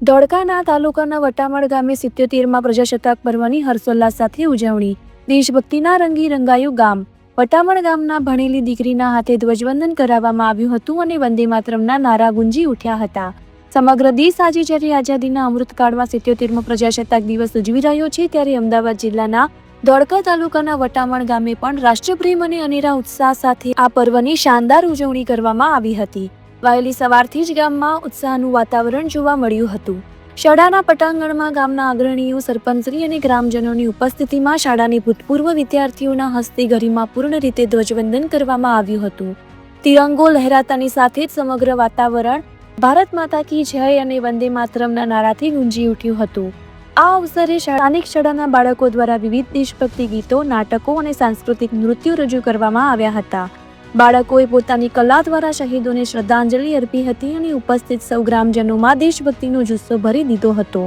ધોળકાના તાલુકાના વટામણ ગામે 77મા પ્રજાસત્તાક પર્વની હર્ષોલ્લાસ સાથે ઉજવણી. દેશભક્તિના રંગી રંગાયું ગામ. વટામણ ગામના ભણેલી દીકરીના હાથે ધ્વજવંદન કરાવવામાં આવ્યું હતું અને વંદે માતરમના નારા ગુંજી ઉઠ્યા હતા. સમગ્ર દેશ આજે જ્યારે આઝાદીના અમૃતકાળમાં 77મો પ્રજાસત્તાક દિવસ ઉજવી રહ્યો છે, ત્યારે અમદાવાદ જિલ્લાના ધોળકા તાલુકાના વટામણ ગામે પણ રાષ્ટ્રપ્રેમ અને અનેરા ઉત્સાહ સાથે આ પર્વની શાનદાર ઉજવણી કરવામાં આવી હતી. વહેલી સવારથી જ ગામમાં ઉત્સાહનું વાતાવરણ જોવા મળ્યું હતું. શાળાના પટાંગણમાં ગામના અગ્રણીઓ, સરપંચશ્રી અને ગ્રામજનોની ઉપસ્થિતિમાં શાળાની ભૂતપૂર્વ વિદ્યાર્થીઓના હસ્તે ગરિમાપૂર્ણ રીતે ધ્વજવંદન કરવામાં આવ્યું હતું. તિરંગો લહેરાતાની સાથે જ સમગ્ર વાતાવરણ ભારત માતા કી જય અને વંદે માતરમના નારાથી ગુંજી ઉઠ્યું હતું. આ અવસરે સ્થાનિક શાળાના બાળકો દ્વારા વિવિધ દેશભક્તિ ગીતો, નાટકો અને સાંસ્કૃતિક નૃત્યો રજૂ કરવામાં આવ્યા હતા. બાળકોએ પોતાની કલા દ્વારા શહીદોને શ્રદ્ધાંજલિ અર્પી હતી અને ઉપસ્થિત સૌ ગ્રામજનોમાં દેશભક્તિનો જુસ્સો ભરી દીધો હતો.